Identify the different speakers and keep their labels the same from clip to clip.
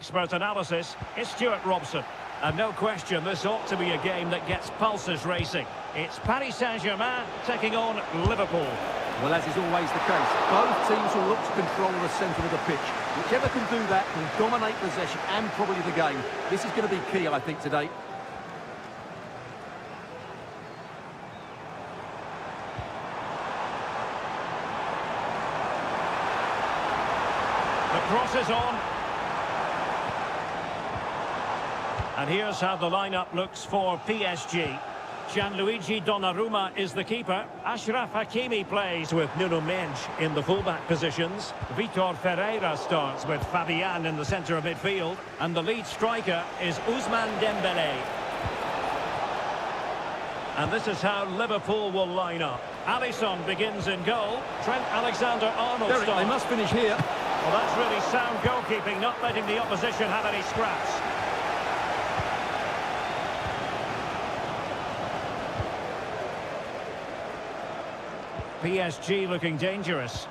Speaker 1: expert analysis is Stuart Robson. And no question, this ought to be a game that gets pulses racing. It's Paris Saint-Germain taking on Liverpool.
Speaker 2: Well, as is always the case, both teams will look to control the centre of the pitch. Whichever can do that can dominate possession and probably the game. This is going to be key, I think, today.
Speaker 1: The cross is on. And here's how the lineup looks for PSG. Gianluigi Donnarumma is the keeper. Achraf Hakimi plays with Nuno Mendes in the fullback positions. Vitor Ferreira starts with Fabian in the centre of midfield. And the lead striker is Ousmane Dembélé. And this is how Liverpool will line up. Alisson begins in goal. Trent Alexander-Arnold starts.
Speaker 2: They must finish here.
Speaker 1: Well, that's really sound goalkeeping, not letting the opposition have any scraps. PSG looking dangerous.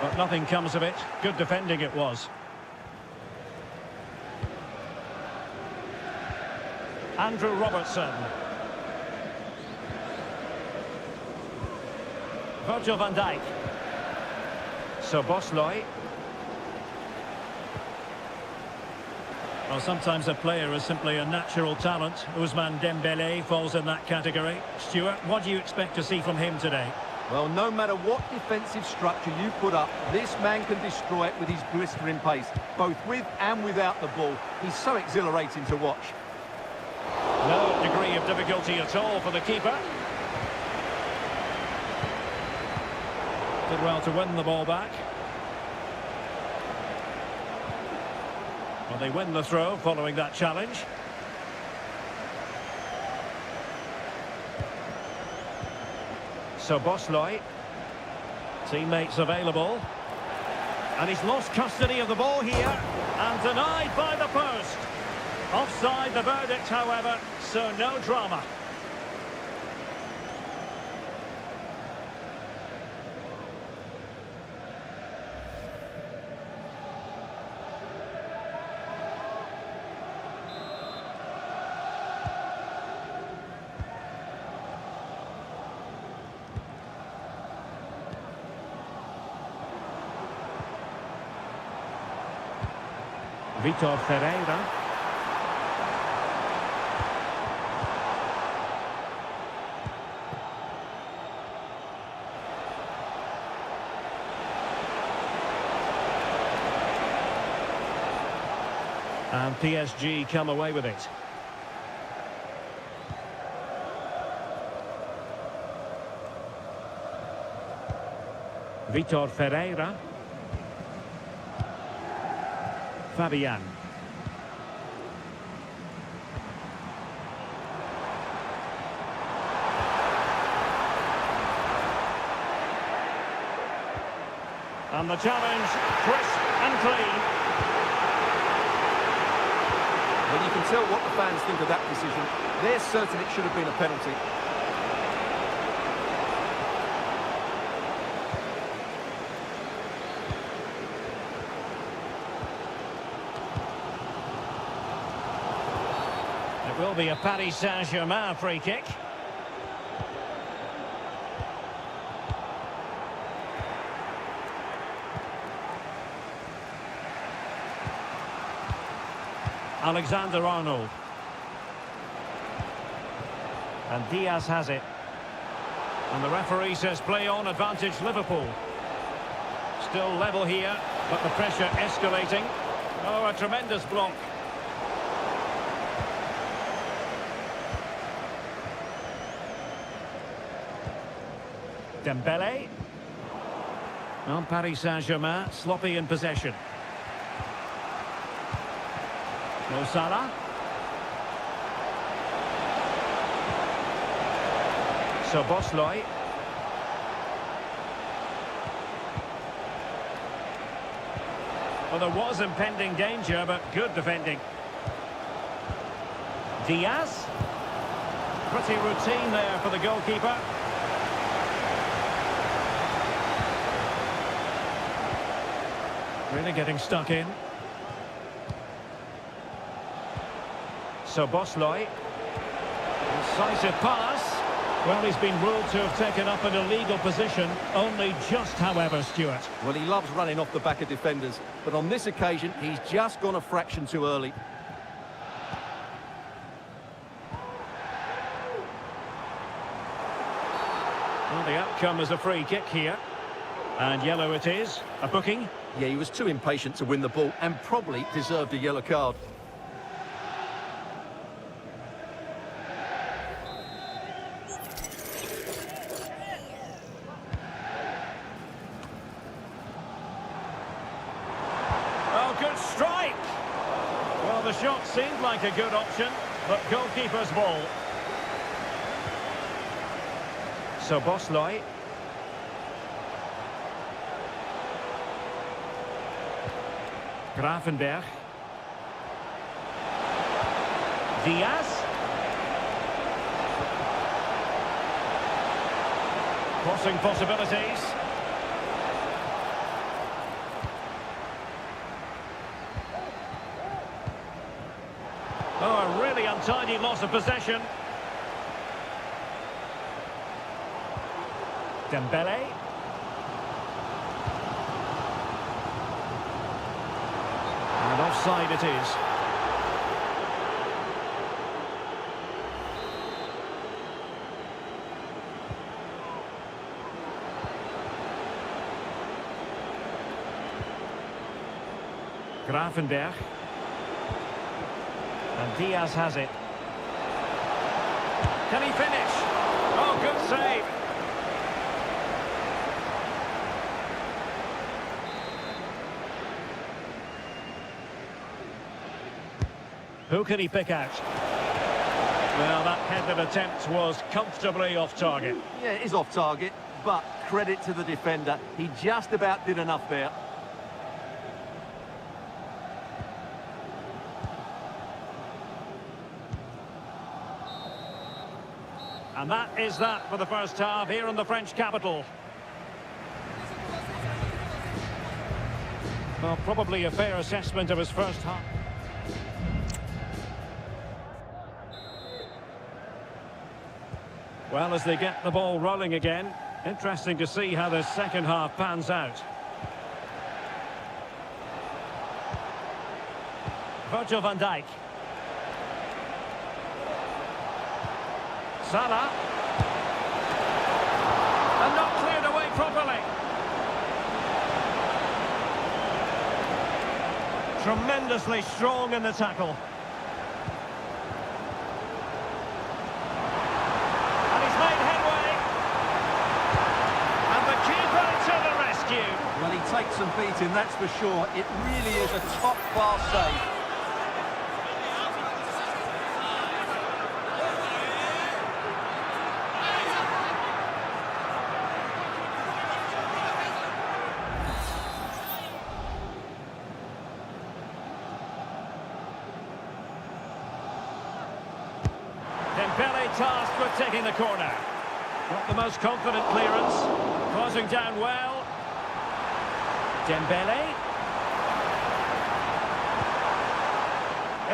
Speaker 1: But nothing comes of it. Good defending it was. Andrew Robertson. Virgil van Dijk. So Bosley. Well, sometimes a player is simply a natural talent. Ousmane Dembélé falls in that category. Stuart, what do you expect to see from him today?
Speaker 2: Well, no matter what defensive structure you put up, this man can destroy it with his blistering pace, both with and without the ball. He's so exhilarating to watch.
Speaker 1: No degree of difficulty at all for the keeper. Did well to win the ball back. Well, they win the throw following that challenge. So Bosley, teammates available. And he's lost custody of the ball here. And denied by the post. Offside the verdict, however, so no drama. Vitor Ferreira. And PSG come away with it. Vitor Ferreira. Fabian. And the challenge, crisp and clean.
Speaker 2: Well, you can tell what the fans think of that decision. They're certain it should have been a penalty.
Speaker 1: It will be a Paris Saint-Germain free kick. Alexander-Arnold. And Diaz has it. And the referee says play on, advantage Liverpool. Still level here, but the pressure escalating. Oh, a tremendous block. Dembélé. Well, Paris Saint-Germain sloppy in possession. Mo Salah. So Bosley. Well, there was impending danger, but good defending. Diaz. Pretty routine there for the goalkeeper. Really getting stuck in. So Bosloy. Incisive pass. Well, he's been ruled to have taken up an illegal position. Only just, however, Stuart.
Speaker 2: Well, he loves running off the back of defenders, but on this occasion, he's just gone a fraction too early.
Speaker 1: Well, the outcome is a free kick here. And yellow it is. A booking.
Speaker 2: Yeah, he was too impatient to win the ball and probably deserved a yellow card.
Speaker 1: Oh, good strike! Well, the shot seemed like a good option, but goalkeeper's ball. So Bosloy. Gravenberg. Diaz. Crossing possibilities. Oh, a really untidy loss of possession. Dembele. And offside it is. Gravenberg. And Diaz has it. Can he finish? Oh, good save. Who can he pick out? Well, that headed attempt was comfortably off target.
Speaker 2: Yeah, it is off target, but credit to the defender. He just about did enough there.
Speaker 1: And that is that for the first half here in the French capital. Well, probably a fair assessment of his first half. Well, as they get the ball rolling again, interesting to see how the second half pans out. Virgil van Dijk. Salah. And not cleared away properly. Tremendously strong in the tackle. And he's made headway. And the keeper to the rescue.
Speaker 2: Well, he takes some beating, that's for sure. It really is a top-class save.
Speaker 1: Dembele tasked with taking the corner. Not the most confident clearance. Closing down well. Dembele.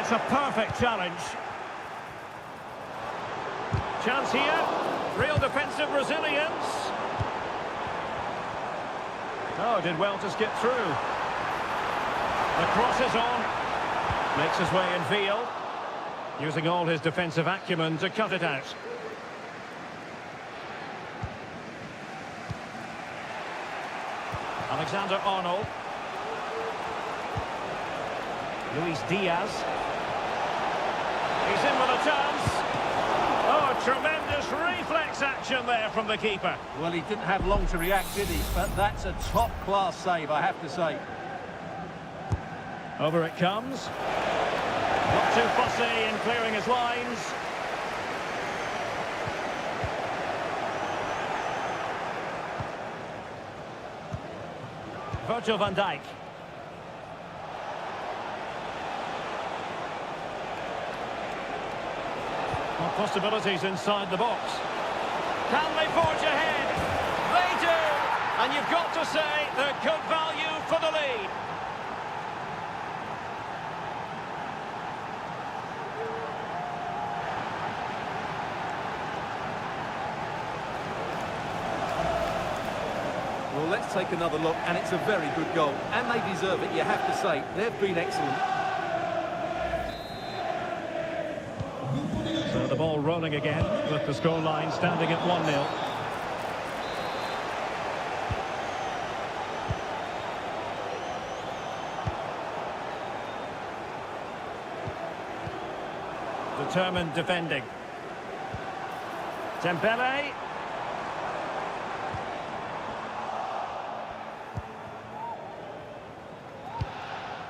Speaker 1: It's a perfect challenge. Chance here. Real defensive resilience. Oh, did well to skip through. The cross is on. Makes his way in field. Using all his defensive acumen to cut it out. Alexander-Arnold. Luis Diaz. He's in with a chance. Oh, a tremendous reflex action there from the keeper.
Speaker 2: Well, he didn't have long to react, did he? But that's a top-class save, I have to say.
Speaker 1: Over it comes. Not too fussy in clearing his lines. Virgil van Dijk. Well, possibilities inside the box. Can they forge ahead? They do! And you've got to say they're good value for the lead.
Speaker 2: let's take another look, and it's a very good goal. And they deserve it, you have to say. They've been excellent.
Speaker 1: So the ball rolling again, with the scoreline standing at 1-0. Determined defending. Dembele.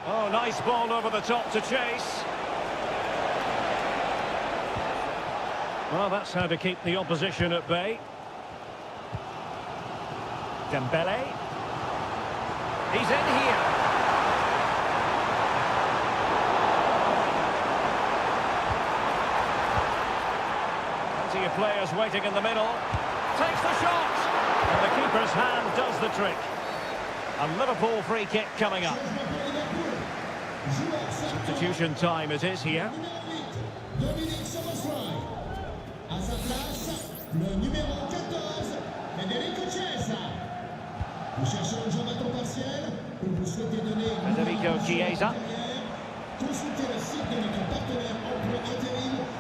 Speaker 1: Oh, nice ball over the top to chase. Well, that's how to keep the opposition at bay. Dembele. He's in here. Plenty of players waiting in the middle. Takes the shot. And the keeper's hand does the trick. A Liverpool free kick coming up. Substitution time it is here. Federico Chiesa.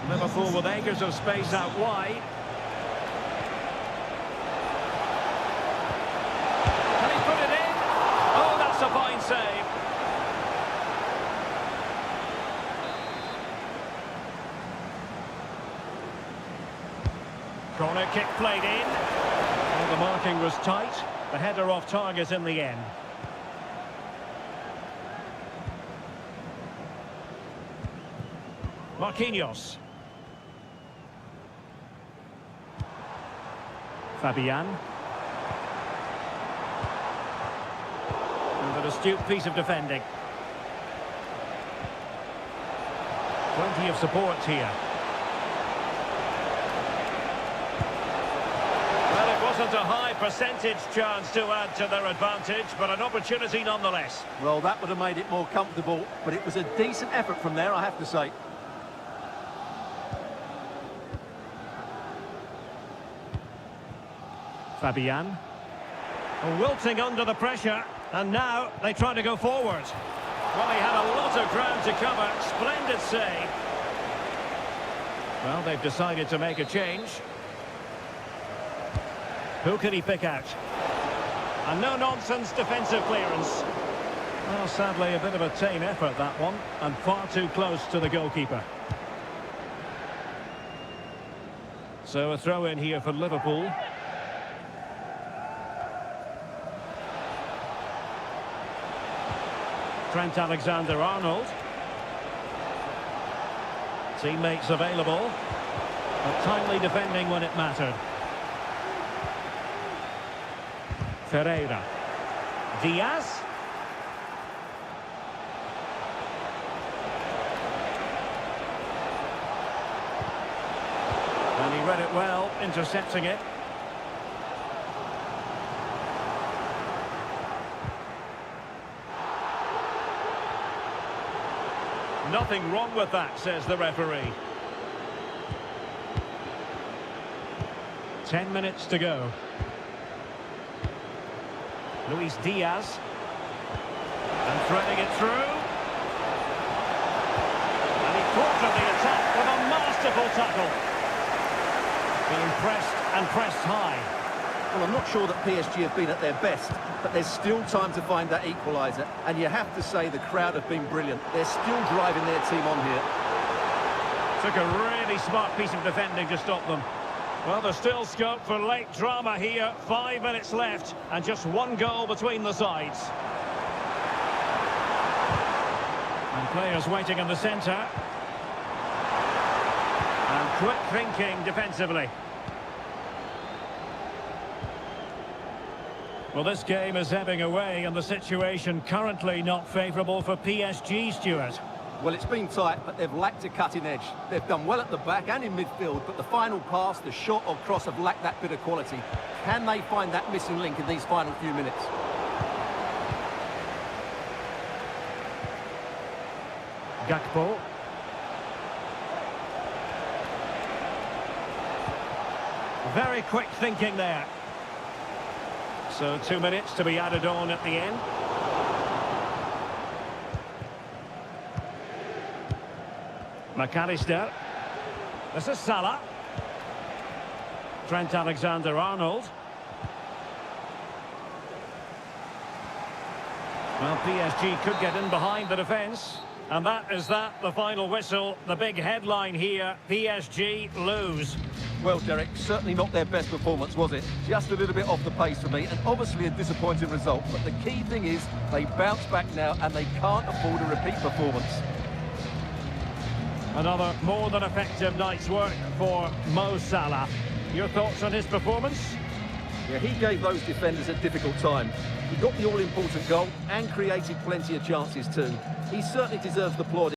Speaker 1: Liverpool with acres of space out wide. Can he put it in? Oh, that's a fine save. Corner kick played in. Well, the marking was tight. The header off target in the end. Marquinhos. Fabian. And an astute piece of defending. Plenty of support here. Well, it wasn't a high percentage chance to add to their advantage, but an opportunity nonetheless.
Speaker 2: Well, that would have made it more comfortable, but it was a decent effort from there, I have to say.
Speaker 1: Fabian. Wilting under the pressure, and now they try to go forward. Well, he had a lot of ground to cover. Splendid save. Well, they've decided to make a change. Who can he pick out? A no-nonsense defensive clearance. Well, sadly, a bit of a tame effort, that one, and far too close to the goalkeeper. So a throw-in here for Liverpool. Trent Alexander-Arnold. Teammates available, but timely defending when it mattered. Ferreira. Diaz. And he read it well, intercepting it. Nothing wrong with that, says the referee. 10 minutes to go. Luis Diaz. And threading it through. And he quartered the attack with a masterful tackle. Being pressed and pressed high.
Speaker 2: Well, I'm not sure that PSG have been at their best, but there's still time to find that equaliser. And you have to say the crowd have been brilliant. They're still driving their team on here.
Speaker 1: Took a really smart piece of defending to stop them. Well, there's still scope for late drama here. 5 minutes left and just one goal between the sides. And players waiting in the centre. And quick thinking defensively. Well, this game is ebbing away and the situation currently not favourable for PSG, Stuart.
Speaker 2: Well, it's been tight, but they've lacked a cutting edge. They've done well at the back and in midfield, but the final pass, the shot or cross have lacked that bit of quality. Can they find that missing link in these final few minutes?
Speaker 1: Gakpo. Very quick thinking there. So 2 minutes to be added on at the end. McAllister. This is Salah. Trent Alexander-Arnold. Well, PSG could get in behind the defence. And that is that, the final whistle. The big headline here, PSG lose.
Speaker 2: Well, Derek, certainly not their best performance, was it? Just a little bit off the pace for me, and obviously a disappointing result. But the key thing is they bounce back now, and they can't afford a repeat performance.
Speaker 1: Another more than effective night's work for Mo Salah. Your thoughts on his performance?
Speaker 2: Yeah, he gave those defenders a difficult time. He got the all-important goal and created plenty of chances too. He certainly deserves the applaud.